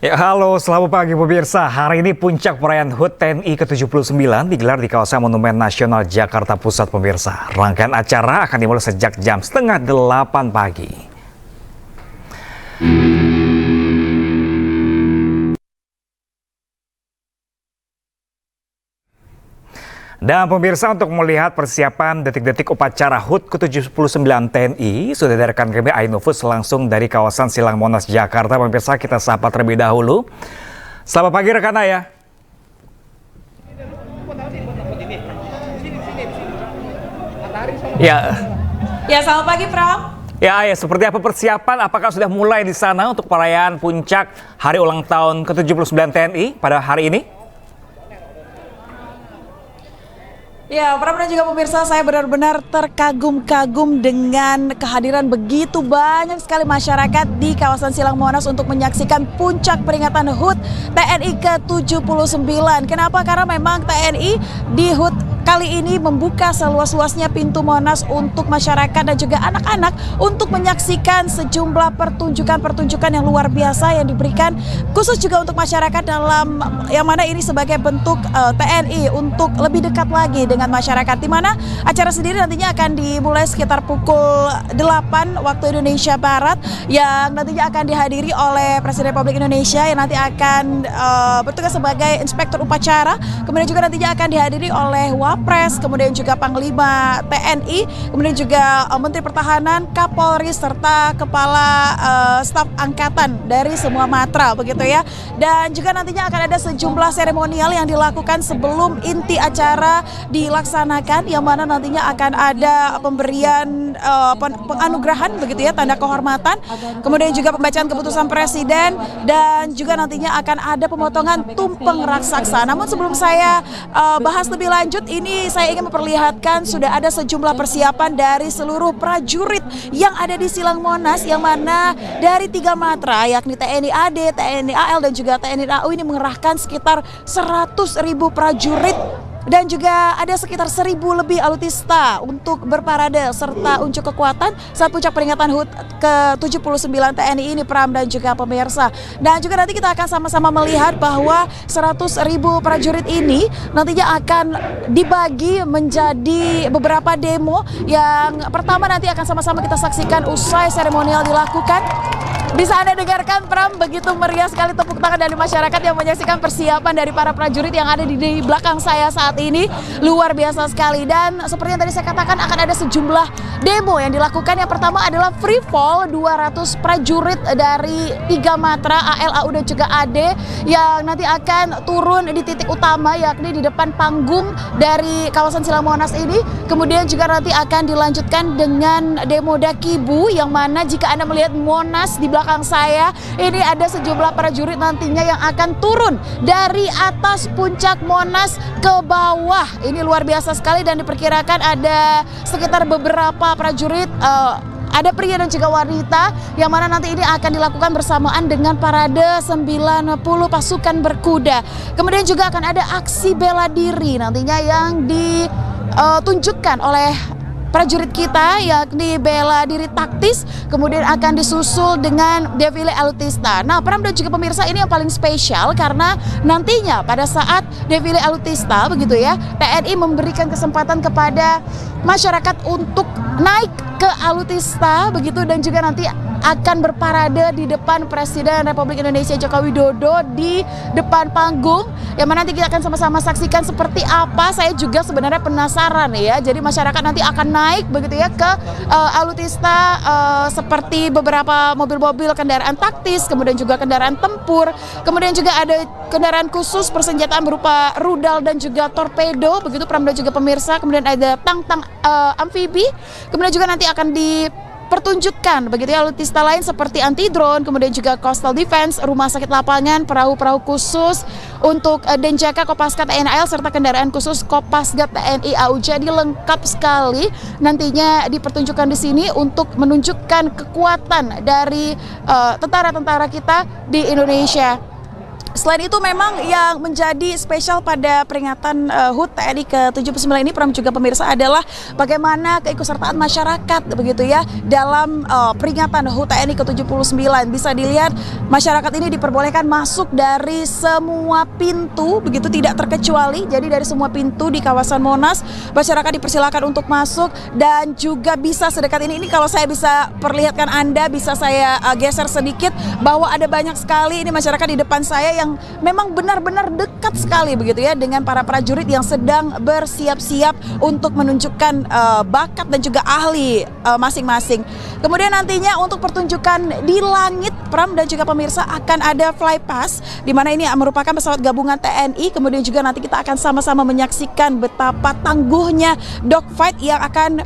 Ya, halo, selamat pagi pemirsa. Hari ini puncak perayaan HUT TNI ke-79 digelar di kawasan Monumen Nasional Jakarta Pusat pemirsa. Rangkaian acara akan dimulai sejak jam setengah 8 pagi. Dan pemirsa, untuk melihat persiapan detik-detik upacara HUT ke-79 TNI sudah dari rekan kami Ainufus langsung dari kawasan Silang Monas Jakarta. Pemirsa, kita sapa terlebih dahulu. Selamat pagi rekan Ayah. Ya, selamat pagi Pram. Ya Ayah, seperti apa persiapan? Apakah sudah mulai di sana untuk perayaan puncak hari ulang tahun ke-79 TNI pada hari ini? Ya, Pram dan juga pemirsa, saya benar-benar terkagum-kagum dengan kehadiran begitu banyak sekali masyarakat di kawasan Silang Monas untuk menyaksikan puncak peringatan HUT TNI ke-79. Kenapa? Karena memang TNI di HUT kali ini membuka seluas-luasnya pintu Monas untuk masyarakat dan juga anak-anak untuk menyaksikan sejumlah pertunjukan-pertunjukan yang luar biasa yang diberikan khusus juga untuk masyarakat dalam yang mana ini sebagai bentuk TNI untuk lebih dekat lagi dengan masyarakat, di mana acara sendiri nantinya akan dimulai sekitar pukul 8 waktu Indonesia Barat yang nantinya akan dihadiri oleh Presiden Republik Indonesia yang nanti akan bertugas sebagai inspektur upacara, kemudian juga nantinya akan dihadiri oleh Wapres, kemudian juga Panglima TNI, kemudian juga Menteri Pertahanan, Kapolri, serta Kepala Staf Angkatan dari semua matra begitu ya. Dan juga nantinya akan ada sejumlah seremonial yang dilakukan sebelum inti acara dilaksanakan, yang mana nantinya akan ada pemberian penganugerahan begitu ya, tanda kehormatan, kemudian juga pembacaan keputusan Presiden, dan juga nantinya akan ada pemotongan tumpeng raksasa. Namun sebelum saya bahas lebih lanjut, ini saya ingin memperlihatkan sudah ada sejumlah persiapan dari seluruh prajurit yang ada di Silang Monas, yang mana dari 3 matra yakni TNI AD, TNI AL, dan juga TNI AU ini mengerahkan sekitar 100.000 prajurit dan juga ada sekitar 1.000 lebih alutista untuk berparade serta unjuk kekuatan saat puncak peringatan HUT ke-79 TNI ini, Pram dan juga pemirsa. Dan juga nanti kita akan sama-sama melihat bahwa 100.000 prajurit ini nantinya akan dibagi menjadi beberapa demo. Yang pertama nanti akan sama-sama kita saksikan usai seremonial dilakukan. Bisa Anda dengarkan, Pram, begitu meriah sekali tepuk tangan dari masyarakat yang menyaksikan persiapan dari para prajurit yang ada di belakang saya saat ini. Luar biasa sekali. Dan seperti yang tadi saya katakan, akan ada sejumlah demo yang dilakukan. Yang pertama adalah free fall 200 prajurit dari 3 matra AL, AU, dan juga AD yang nanti akan turun di titik utama yakni di depan panggung dari kawasan Silang Monas ini. Kemudian juga nanti akan dilanjutkan dengan demo Dakibu, yang mana jika Anda melihat Monas di belakang saya, ini ada sejumlah prajurit nantinya yang akan turun dari atas puncak Monas ke bawah. Ini luar biasa sekali dan diperkirakan ada sekitar beberapa prajurit, ada pria dan juga wanita, yang mana nanti ini akan dilakukan bersamaan dengan parade 90 pasukan berkuda. Kemudian juga akan ada aksi bela diri nantinya yang ditunjukkan oleh prajurit kita, yakni bela diri taktis, kemudian akan disusul dengan defile alutista. Nah, Pram dan juga pemirsa, ini yang paling spesial karena nantinya pada saat defile alutista begitu ya, TNI memberikan kesempatan kepada masyarakat untuk naik ke alutista begitu, dan juga nanti akan berparade di depan Presiden Republik Indonesia Joko Widodo di depan panggung, yang mana nanti kita akan sama-sama saksikan seperti apa. Saya juga sebenarnya penasaran ya. Jadi masyarakat nanti akan naik begitu ya ke alutista, seperti beberapa mobil-mobil kendaraan taktis, kemudian juga kendaraan tempur, kemudian juga ada kendaraan khusus persenjataan berupa rudal dan juga torpedo begitu, Pram dan juga pemirsa. Kemudian ada tang-tang amfibi, kemudian juga nanti akan dipertunjukkan begitu ya alutista lain seperti anti drone, kemudian juga coastal defense, rumah sakit lapangan, perahu-perahu khusus untuk Denjaka Kopasgat TNI AL, serta kendaraan khusus Kopasgat TNI AU. Jadi lengkap sekali nantinya dipertunjukkan di sini untuk menunjukkan kekuatan dari tentara-tentara kita di Indonesia. Selain itu memang yang menjadi spesial pada peringatan HUT TNI ke-79 ini Pram juga pemirsa adalah bagaimana keikutsertaan masyarakat begitu ya dalam peringatan HUT TNI ke-79. Bisa dilihat masyarakat ini diperbolehkan masuk dari semua pintu begitu tidak terkecuali. Jadi dari semua pintu di kawasan Monas masyarakat dipersilakan untuk masuk dan juga bisa sedekat ini kalau saya bisa perlihatkan Anda, bisa saya geser sedikit bahwa ada banyak sekali ini masyarakat di depan saya yang memang benar-benar dekat sekali begitu ya dengan para prajurit yang sedang bersiap-siap untuk menunjukkan bakat dan juga ahli masing-masing. Kemudian nantinya untuk pertunjukan di langit Pram dan juga pemirsa akan ada flypass di mana ini merupakan pesawat gabungan TNI. Kemudian juga nanti kita akan sama-sama menyaksikan betapa tangguhnya dogfight yang akan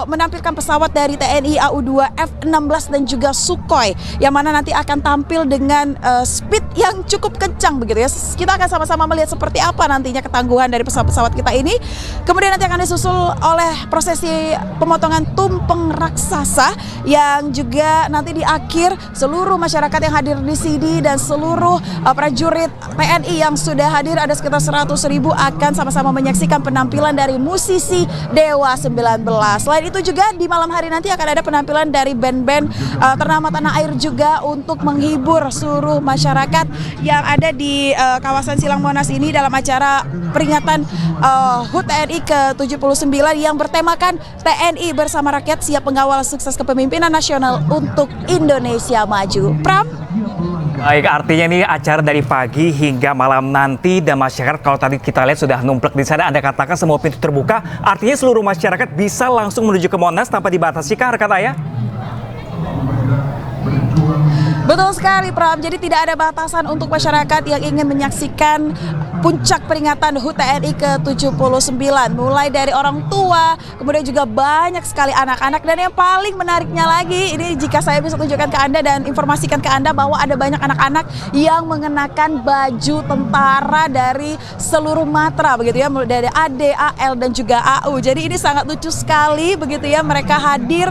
menampilkan pesawat dari TNI AU-2 F-16 dan juga Sukhoi yang mana nanti akan tampil dengan speed yang cukup kencang begitu ya. Kita akan sama-sama melihat seperti apa nantinya ketangguhan dari pesawat-pesawat kita ini. Kemudian nanti akan disusul oleh prosesi pemotongan tumpeng raksasa yang juga nanti di akhir seluruh masyarakat yang hadir di sini dan seluruh prajurit TNI yang sudah hadir ada sekitar 100.000 akan sama-sama menyaksikan penampilan dari musisi Dewa 19. Selain itu juga di malam hari nanti akan ada penampilan dari band-band ternama tanah air juga untuk menghibur seluruh masyarakat yang ada di kawasan Silang Monas ini dalam acara peringatan HUT TNI ke-79 yang bertemakan TNI bersama rakyat siap mengawal sukses kepemimpinan nasional untuk Indonesia maju. Pram? Baik, artinya ini acara dari pagi hingga malam nanti dan masyarakat kalau tadi kita lihat sudah numplek di sana, Anda katakan semua pintu terbuka, artinya seluruh masyarakat bisa langsung menuju ke Monas tanpa dibatasi kah rekan Ayah? Betul sekali Pram, jadi tidak ada batasan untuk masyarakat yang ingin menyaksikan puncak peringatan HUT TNI ke-79. Mulai dari orang tua, kemudian juga banyak sekali anak-anak. Dan yang paling menariknya lagi, ini jika saya bisa tunjukkan ke Anda dan informasikan ke Anda bahwa ada banyak anak-anak yang mengenakan baju tentara dari seluruh matra begitu ya, mulai dari AD, AL dan juga AU. Jadi ini sangat lucu sekali begitu ya, mereka hadir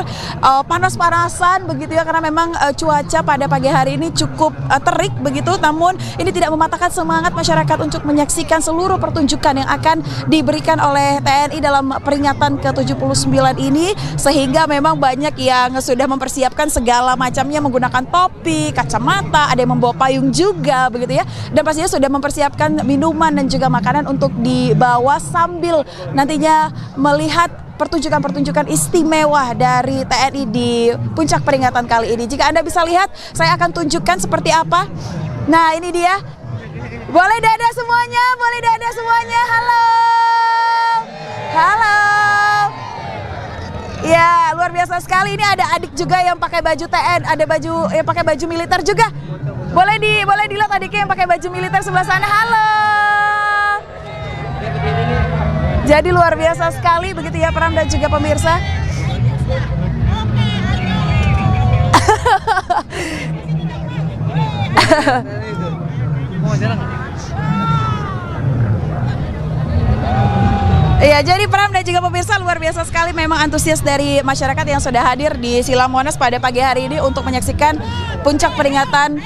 panas-panasan begitu ya, karena memang cuaca pada pagi hari ini cukup terik begitu, namun ini tidak mematahkan semangat masyarakat untuk menyaksikan seluruh pertunjukan yang akan diberikan oleh TNI dalam peringatan ke-79 ini, sehingga memang banyak yang sudah mempersiapkan segala macamnya menggunakan topi, kacamata, ada yang membawa payung juga begitu ya, dan pastinya sudah mempersiapkan minuman dan juga makanan untuk dibawa sambil nantinya melihat pertunjukan-pertunjukan istimewa dari TNI di puncak peringatan kali ini. Jika Anda bisa lihat, saya akan tunjukkan seperti apa. Nah, ini dia. Boleh dada semuanya, boleh dada semuanya. Halo. Halo. Ya, luar biasa sekali. Ini ada adik juga yang pakai baju TNI, ada baju yang pakai baju militer juga. Boleh dilihat adiknya yang pakai baju militer sebelah sana. Halo. Jadi luar biasa sekali begitu ya Pram dan juga pemirsa. Iya, jadi Pram dan juga pemirsa luar biasa sekali memang antusias dari masyarakat yang sudah hadir di Silang Monas pada pagi hari ini untuk menyaksikan puncak peringatan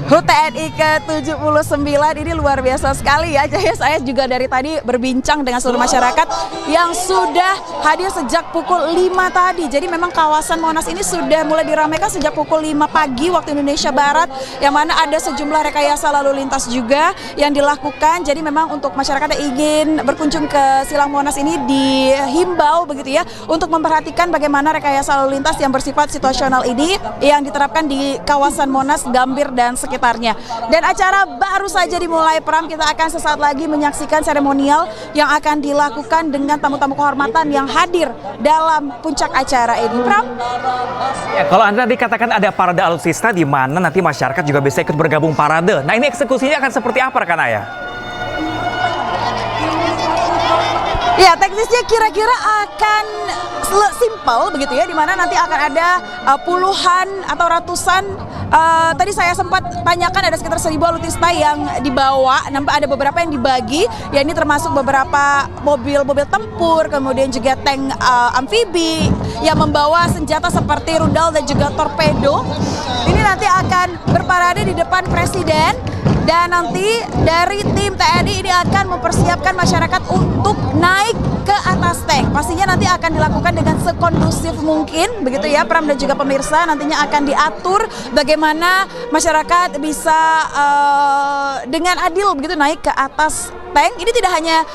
HUT TNI ke-79. Ini luar biasa sekali ya. Jadi saya juga dari tadi berbincang dengan seluruh masyarakat yang sudah hadir sejak pukul 5 tadi. Jadi memang kawasan Monas ini sudah mulai diramaikan sejak pukul 5 pagi waktu Indonesia Barat, yang mana ada sejumlah rekayasa lalu lintas juga yang dilakukan. Jadi memang untuk masyarakat yang ingin berkunjung ke Silang Monas ini dihimbau begitu ya untuk memperhatikan bagaimana rekayasa lalu lintas yang bersifat situasional ini yang diterapkan di kawasan Monas, Gambir dan sekitarnya. Dan acara baru saja dimulai Pram, kita akan sesaat lagi menyaksikan seremonial yang akan dilakukan dengan tamu-tamu kehormatan yang hadir dalam puncak acara ini. Pram? Ya, kalau Anda dikatakan ada parade alutsista di mana nanti masyarakat juga bisa ikut bergabung parade. Nah, ini eksekusinya akan seperti apa rekan Ayah? Ya, teknisnya kira-kira akan simple begitu ya, di mana nanti akan ada puluhan atau ratusan. Tadi saya sempat tanyakan ada sekitar 1.000 alutsista yang dibawa. Nampak ada beberapa yang dibagi, ya ini termasuk beberapa mobil tempur, kemudian juga tank amfibi yang membawa senjata seperti rudal dan juga torpedo. Ini nanti akan berparade di depan Presiden. Dan nanti dari tim TNI ini akan mempersiapkan masyarakat untuk naik ke atas tank. Pastinya nanti akan dilakukan dengan sekondusif mungkin, begitu ya Pram dan juga pemirsa. Nantinya akan diatur bagaimana masyarakat bisa dengan adil begitu naik ke atas tank. Ini tidak hanya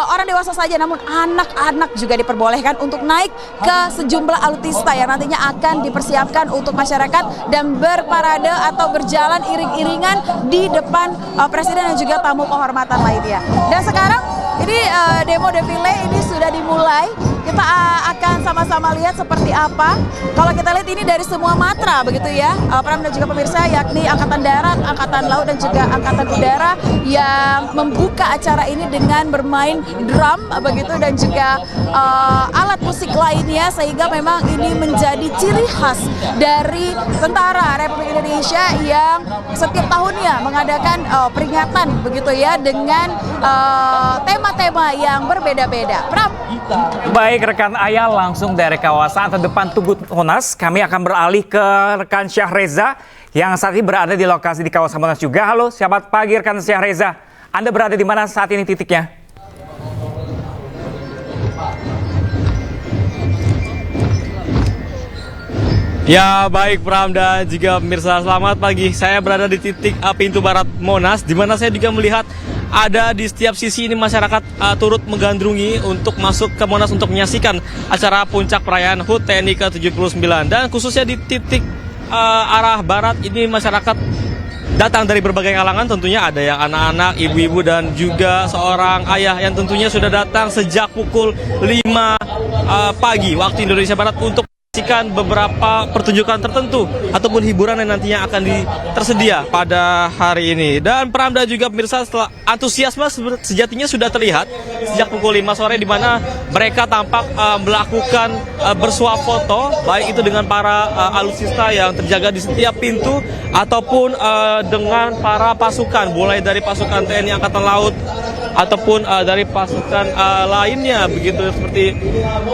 orang dewasa saja, namun anak-anak juga diperbolehkan untuk naik ke sejumlah alutsista yang nantinya akan dipersiapkan untuk masyarakat dan berparade atau berjalan iring-iringan di depan Presiden dan juga tamu kehormatan lainnya. Dan sekarang ini demo defile ini sudah dimulai. Kita akan sama-sama lihat seperti apa. Kalau kita lihat ini dari semua matra begitu ya, Pram dan juga pemirsa, yakni Angkatan Darat, Angkatan Laut dan juga Angkatan Udara yang membuka acara ini dengan bermain drum begitu dan juga alat musik lainnya, sehingga memang ini menjadi ciri khas dari Tentara Republik Indonesia yang setiap tahunnya mengadakan peringatan begitu ya dengan tema-tema yang berbeda-beda. Pram. Baik rekan Ayah, langsung dari kawasan terdepan Tugu Monas, kami akan beralih ke rekan Syahreza yang saat ini berada di lokasi di kawasan Monas juga. Halo, selamat pagi rekan Syahreza. Anda berada di mana saat ini titiknya? Ya baik Pram dan juga pemirsa, selamat pagi. Saya berada di titik pintu barat Monas, di mana saya juga melihat ada di setiap sisi ini masyarakat turut menggandrungi untuk masuk ke Monas untuk menyaksikan acara puncak perayaan HUT TNI ke-79. Dan khususnya di titik arah barat ini masyarakat datang dari berbagai kalangan, tentunya ada yang anak-anak, ibu-ibu dan juga seorang ayah yang tentunya sudah datang sejak pukul 5 pagi waktu Indonesia Barat untuk menyaksikan beberapa pertunjukan tertentu ataupun hiburan yang nantinya akan tersedia pada hari ini. Dan Pram dan juga pemirsa, setelah antusiasme sejatinya sudah terlihat sejak pukul 5 sore, di mana mereka tampak melakukan bersuap foto, baik itu dengan para alutsista yang terjaga di setiap pintu ataupun dengan para pasukan, mulai dari pasukan TNI Angkatan Laut ataupun dari pasukan lainnya begitu, seperti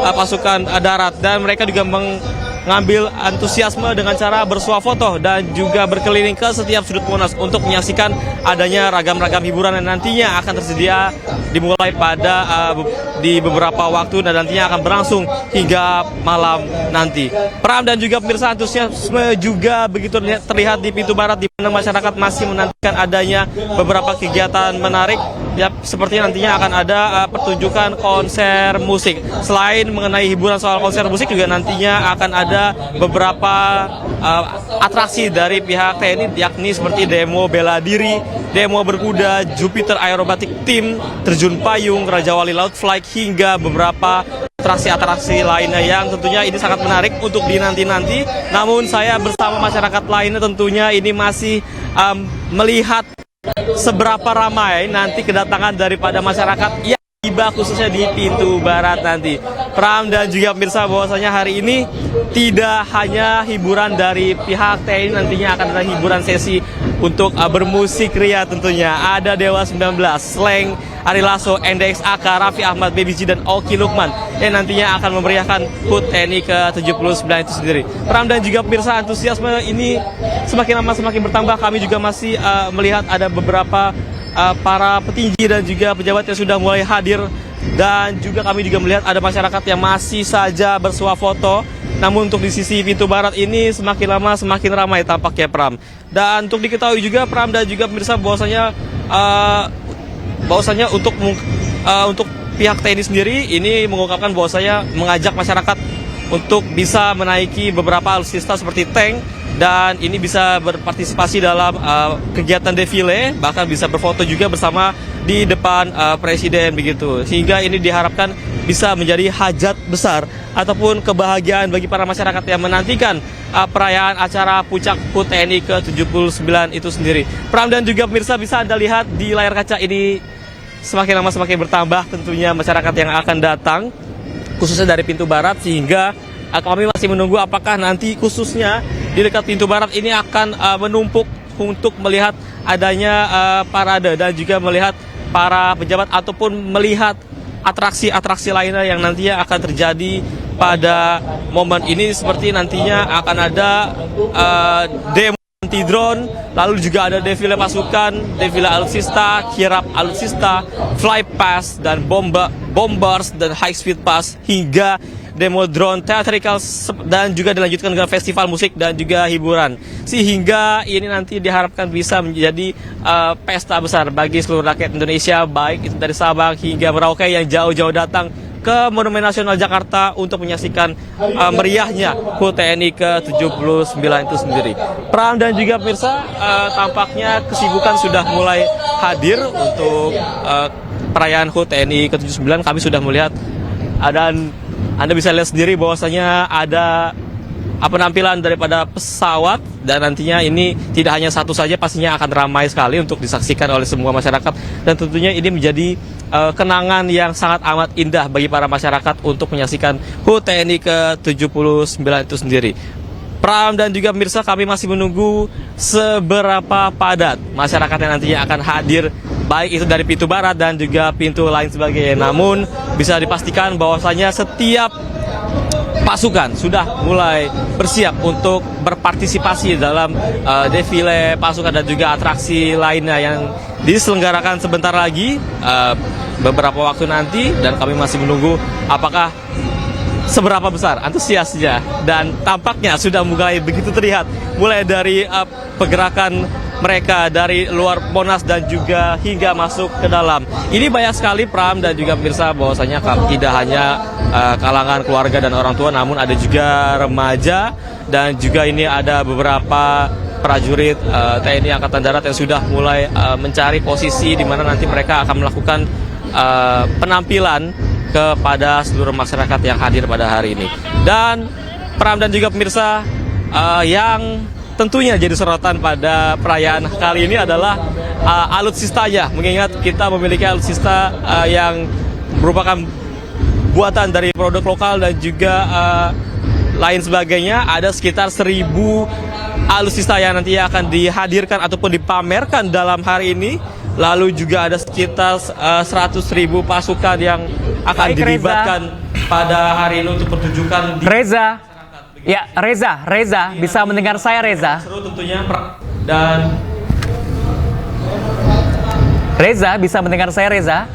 pasukan darat. Dan mereka juga mengambil antusiasme dengan cara bersuah foto dan juga berkeliling ke setiap sudut Monas untuk menyaksikan adanya ragam-ragam hiburan yang nantinya akan tersedia dimulai pada di beberapa waktu dan nantinya akan berlangsung hingga malam nanti. Pram dan juga pemirsa, antusiasme juga begitu terlihat di pintu barat, di mana masyarakat masih menantikan adanya beberapa kegiatan menarik. Ya, seperti nantinya akan ada pertunjukan konser musik. Selain mengenai hiburan soal konser musik, juga nantinya akan ada beberapa atraksi dari pihak TNI, yakni seperti demo bela diri, demo berkuda, Jupiter Aerobatic Team, terjun payung, Raja Wali Laut Flight, hingga beberapa atraksi-atraksi lainnya yang tentunya ini sangat menarik untuk dinanti-nanti. Namun saya bersama masyarakat lainnya tentunya ini masih melihat seberapa ramai nanti kedatangan daripada masyarakat yang tiba khususnya di pintu barat nanti. Pram dan juga pemirsa, bahwasanya hari ini tidak hanya hiburan dari pihak TNI, nantinya akan ada hiburan sesi untuk bermusik ria tentunya. Ada Dewa 19, Slang, Ari Lasso, NDX AK, Raffi Ahmad, Baby G, dan Oki Lukman yang nantinya akan memeriahkan HUT TNI ke-79 itu sendiri. Pram dan juga pemirsa, antusiasme ini semakin lama semakin bertambah. Kami juga masih melihat ada beberapa para petinggi dan juga pejabat yang sudah mulai hadir, dan juga kami juga melihat ada masyarakat yang masih saja bersuah foto. Namun untuk di sisi pintu barat ini semakin lama semakin ramai tampaknya, Pram. Dan untuk diketahui juga Pram dan juga pemirsa, bahwasanya untuk pihak TNI sendiri ini mengungkapkan bahwasanya mengajak masyarakat untuk bisa menaiki beberapa alutsista seperti tank, dan ini bisa berpartisipasi dalam kegiatan defile, bahkan bisa berfoto juga bersama di depan Presiden begitu. Sehingga ini diharapkan bisa menjadi hajat besar ataupun kebahagiaan bagi para masyarakat yang menantikan perayaan acara puncak HUT TNI ke-79 itu sendiri. Pram dan juga pemirsa, bisa Anda lihat di layar kaca ini semakin lama semakin bertambah tentunya masyarakat yang akan datang, khususnya dari pintu barat, sehingga kami masih menunggu apakah nanti khususnya di dekat pintu barat ini akan menumpuk untuk melihat adanya parade dan juga melihat para pejabat ataupun melihat atraksi-atraksi lainnya yang nantinya akan terjadi pada momen ini, seperti nantinya akan ada demo anti drone, lalu juga ada defile pasukan, defile alutsista, kirap alutsista, fly pass dan bombers dan high speed pass hingga demo drone theatrical dan juga dilanjutkan dengan festival musik dan juga hiburan. Sehingga ini nanti diharapkan bisa menjadi pesta besar bagi seluruh rakyat Indonesia, baik itu dari Sabang hingga Merauke yang jauh-jauh datang ke Monumen Nasional Jakarta untuk menyaksikan meriahnya HUT TNI ke-79 itu sendiri. Pram dan juga pemirsa, tampaknya kesibukan sudah mulai hadir untuk perayaan HUT TNI ke-79. Kami sudah melihat dan Anda bisa lihat sendiri bahwasanya ada penampilan daripada pesawat dan nantinya ini tidak hanya satu saja, pastinya akan ramai sekali untuk disaksikan oleh semua masyarakat dan tentunya ini menjadi kenangan yang sangat amat indah bagi para masyarakat untuk menyaksikan HUT TNI ke-79 itu sendiri. Pram dan juga pemirsa, kami masih menunggu seberapa padat masyarakat yang nantinya akan hadir, baik itu dari pintu barat dan juga pintu lain sebagainya. Namun bisa dipastikan bahwasanya setiap pasukan sudah mulai bersiap untuk berpartisipasi dalam defile pasukan dan juga atraksi lainnya yang diselenggarakan sebentar lagi beberapa waktu nanti, dan kami masih menunggu apakah seberapa besar antusiasnya, dan tampaknya sudah mulai begitu terlihat mulai dari pergerakan mereka dari luar Monas dan juga hingga masuk ke dalam. Ini banyak sekali Pram dan juga pemirsa bahwasanya tidak hanya kalangan keluarga dan orang tua, namun ada juga remaja dan juga ini ada beberapa prajurit TNI Angkatan Darat yang sudah mulai mencari posisi di mana nanti mereka akan melakukan penampilan kepada seluruh masyarakat yang hadir pada hari ini. Dan Pram dan juga pemirsa, yang tentunya jadi sorotan pada perayaan kali ini adalah alutsistanya. Mengingat kita memiliki alutsista yang merupakan buatan dari produk lokal dan juga lain sebagainya. Ada sekitar 1.000 alutsista yang nantinya akan dihadirkan ataupun dipamerkan dalam hari ini. Lalu juga ada sekitar 100.000 pasukan yang akan dilibatkan pada hari ini untuk pertunjukan di Reza. Ya, Reza, bisa mendengar saya, Reza? seru tentunya, dan Reza, bisa mendengar saya, Reza?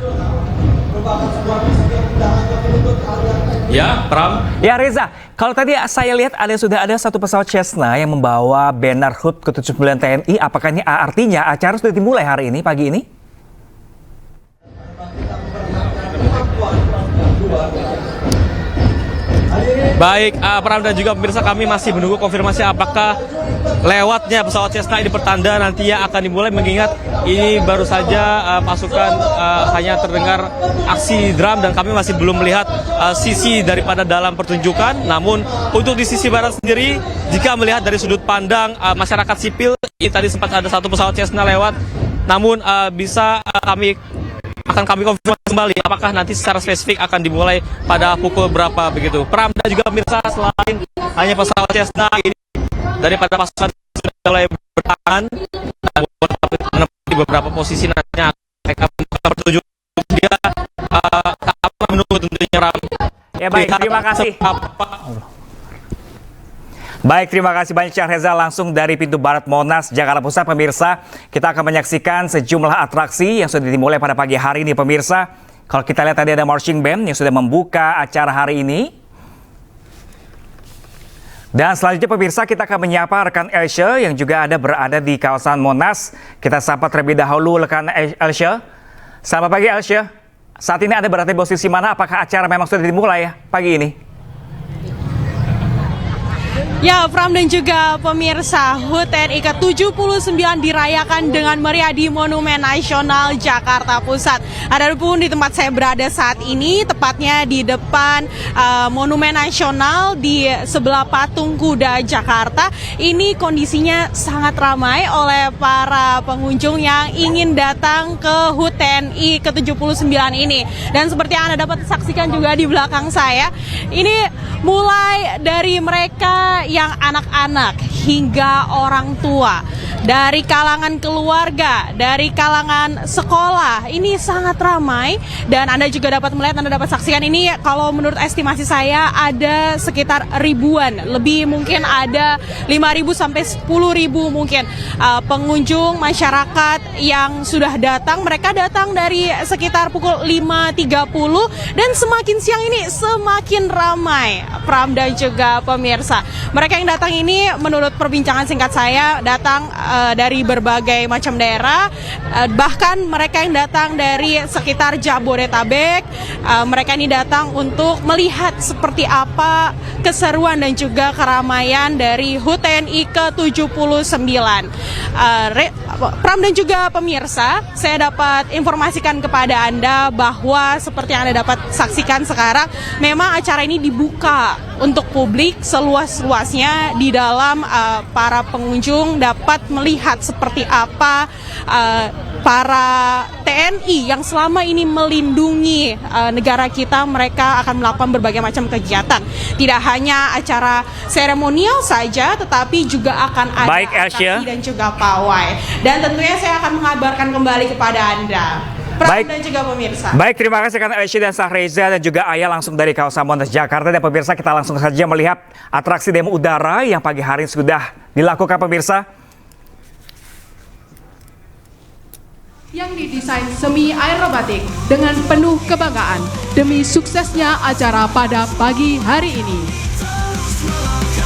ya, Pram. Ya, Reza, kalau tadi saya lihat sudah ada satu pesawat Cessna yang membawa banner HUT ke-79 TNI. Apakah ini artinya acara sudah dimulai hari ini, pagi ini? Baik, Pram dan juga pemirsa, kami masih menunggu konfirmasi apakah lewatnya pesawat Cessna ini pertanda nantinya akan dimulai, mengingat ini baru saja pasukan hanya terdengar aksi drum dan kami masih belum melihat sisi daripada dalam pertunjukan. Namun untuk di sisi barat sendiri, jika melihat dari sudut pandang masyarakat sipil, ini tadi sempat ada satu pesawat Cessna lewat, namun akan kami konfirmasi kembali apakah nanti secara spesifik akan dimulai pada pukul berapa begitu. Pram dan juga pemirsa, selain hanya pesawat Cessna ini, daripada pasukan sudah mulai bertahan dan di beberapa posisi nantinya mereka bertujuan juga akan menunggu tentunya Ram. Ya baik, terima kasih. Baik, terima kasih banyak Reza langsung dari pintu barat Monas, Jakarta Pusat. Pemirsa, kita akan menyaksikan sejumlah atraksi yang sudah dimulai pada pagi hari ini, pemirsa. Kalau kita lihat tadi ada marching band yang sudah membuka acara hari ini. Dan selanjutnya pemirsa, kita akan menyapa rekan Elsha yang juga berada di kawasan Monas. Kita sapa terlebih dahulu rekan Elsha. Selamat pagi Elsha. Saat ini Anda berada di posisi mana? Apakah acara memang sudah dimulai ya pagi ini? Ya, Pram dan juga pemirsa, HUT TNI ke-79 dirayakan dengan meriah di Monumen Nasional Jakarta Pusat. Adapun di tempat saya berada saat ini, tepatnya di depan Monumen Nasional di sebelah Patung Kuda Jakarta, ini kondisinya sangat ramai oleh para pengunjung yang ingin datang ke HUT TNI ke-79 ini. Dan seperti yang Anda dapat saksikan juga di belakang saya, ini mulai dari mereka yang anak-anak hingga orang tua, dari kalangan keluarga, dari kalangan sekolah, ini sangat ramai dan Anda juga dapat melihat, Anda dapat saksikan ini. Kalau menurut estimasi saya ada sekitar ribuan, lebih mungkin ada 5.000 sampai 10.000 mungkin pengunjung masyarakat yang sudah datang. Mereka datang dari sekitar pukul 5.30 dan semakin siang ini semakin ramai, Pram dan juga pemirsa. Mereka yang datang ini menurut perbincangan singkat saya datang dari berbagai macam daerah, bahkan mereka yang datang dari sekitar Jabodetabek. Mereka ini datang untuk melihat seperti apa keseruan dan juga keramaian dari HUT TNI ke-79. Pram dan juga pemirsa, saya dapat informasikan kepada Anda bahwa seperti yang Anda dapat saksikan sekarang, memang acara ini dibuka untuk publik seluas-luasnya. Di dalam para pengunjung dapat melihat seperti apa para TNI yang selama ini melindungi negara kita. Mereka akan melakukan berbagai macam kegiatan. Tidak hanya acara seremonial saja, tetapi juga akan ada atraksi dan juga pawai. Dan tentunya saya akan mengabarkan kembali kepada Anda, Pram dan juga pemirsa. Baik, terima kasih karena Aisyah dan Sahreza dan juga Ayah langsung dari kawasan Monas Jakarta. Dan pemirsa, kita langsung saja melihat atraksi demo udara yang pagi hari sudah dilakukan pemirsa. Yang didesain semi aerobatik dengan penuh kebanggaan demi suksesnya acara pada pagi hari ini.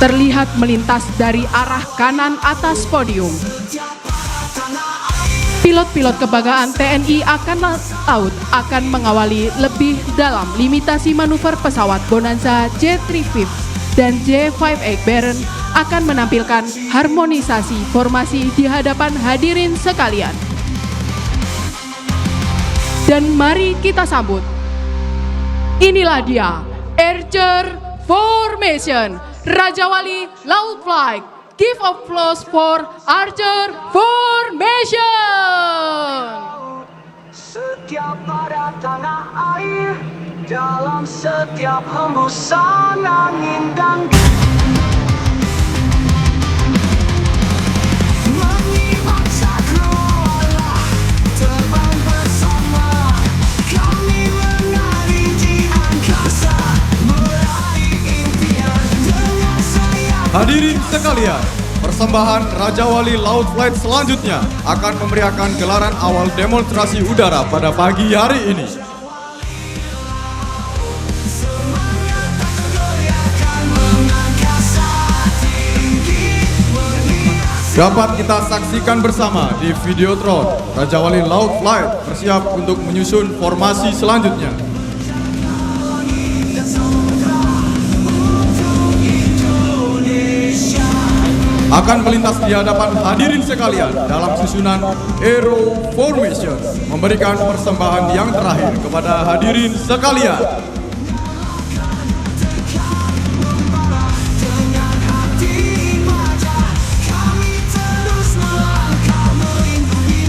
Terlihat melintas dari arah kanan atas podium. Pilot-pilot kebanggaan TNI Angkatan Laut akan mengawali lebih dalam limitasi manuver pesawat Bonanza J3 Vips dan J5X Baron akan menampilkan harmonisasi formasi di hadapan hadirin sekalian. Dan mari kita sambut. Inilah dia, Archer Formation, Raja Wali Laut Flight. Give applause for Archer Formation. Setiap pada tanah air, dalam setiap hembusan angin dan hadirin sekalian, persembahan Raja Wali Laut Flight selanjutnya akan memeriahkan gelaran awal demonstrasi udara pada pagi hari ini. Dapat kita saksikan bersama di Videotron, Raja Wali Laut Flight bersiap untuk menyusun formasi selanjutnya. Akan melintas di hadapan hadirin sekalian dalam susunan Aero Formation, memberikan persembahan yang terakhir kepada hadirin sekalian.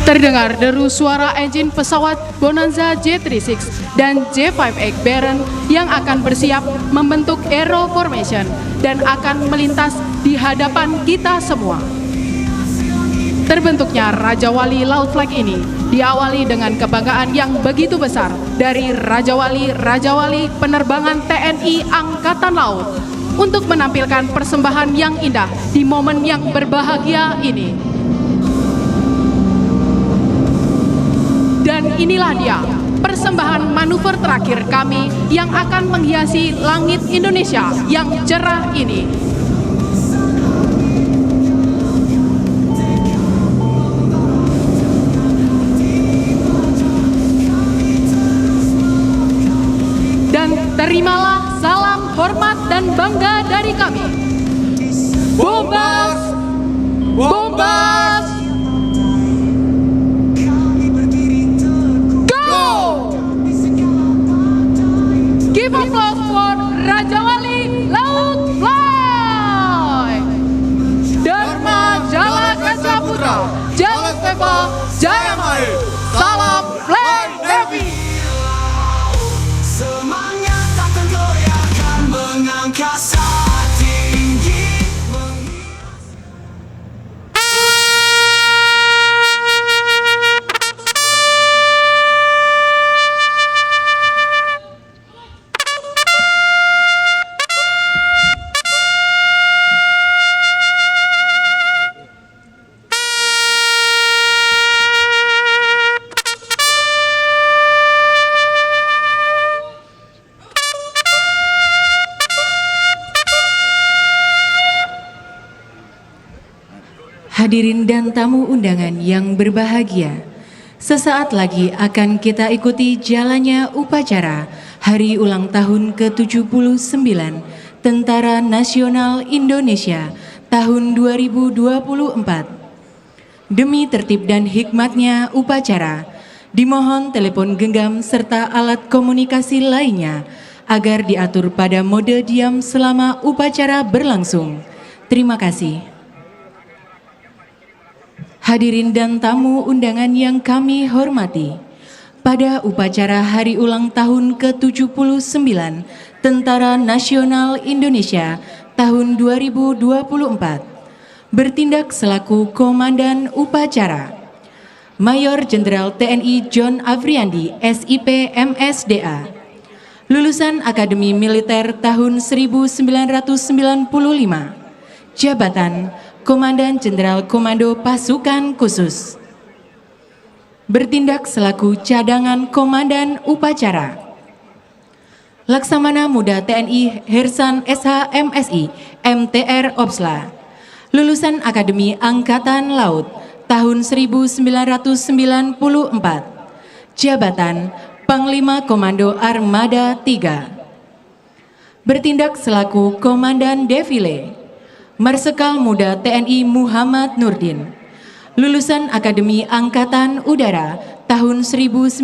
Terdengar deru suara engine pesawat Bonanza J36 dan J5X Baron yang akan bersiap membentuk Aero Formation dan akan melintas di hadapan kita semua. Terbentuknya Raja Wali Laut Flight ini diawali dengan kebanggaan yang begitu besar dari Raja Wali penerbangan TNI Angkatan Laut untuk menampilkan persembahan yang indah di momen yang berbahagia ini. Dan inilah dia, persembahan manuver terakhir kami yang akan menghiasi langit Indonesia yang cerah ini. Dan terimalah salam hormat dan bangga dari kami. Bombas! Bombas! Give applause for Raja Wali Laut Flight. Dharma Jala Kaca Putra, Jalan Peva, Jaya Mai, salam Flight Navy. semangat tak tergoyahkan mengangkasa tinggi. Hadirin dan tamu undangan yang berbahagia, sesaat lagi akan kita ikuti jalannya upacara Hari Ulang Tahun ke-79 Tentara Nasional Indonesia tahun 2024. Demi tertib dan hikmatnya upacara, dimohon telepon genggam serta alat komunikasi lainnya agar diatur pada mode diam selama upacara berlangsung. Terima kasih. Hadirin dan tamu undangan yang kami hormati, pada upacara Hari Ulang Tahun ke-79 Tentara Nasional Indonesia tahun 2024, bertindak selaku Komandan Upacara, Mayor Jenderal TNI John Afriandi, SIP MSDA, lulusan Akademi Militer tahun 1995, jabatan Komandan Jenderal Komando Pasukan Khusus, bertindak selaku cadangan Komandan Upacara, Laksamana Muda TNI Hersan SH MSI MTR Opsla, lulusan Akademi Angkatan Laut tahun 1994, jabatan Panglima Komando Armada 3, bertindak selaku Komandan Defile, Marsekal Muda TNI Muhammad Nurdin, lulusan Akademi Angkatan Udara tahun 1996,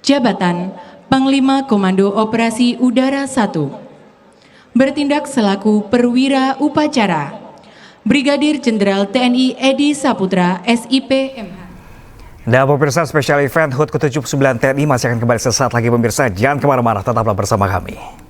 jabatan Panglima Komando Operasi Udara 1, bertindak selaku Perwira Upacara, Brigadir Jenderal TNI Edi Saputra, SIP MH. Dan pemirsa, spesial event HUT ke-79 TNI masih akan kembali sesaat lagi pemirsa. Jangan kemana-mana, tetaplah bersama kami.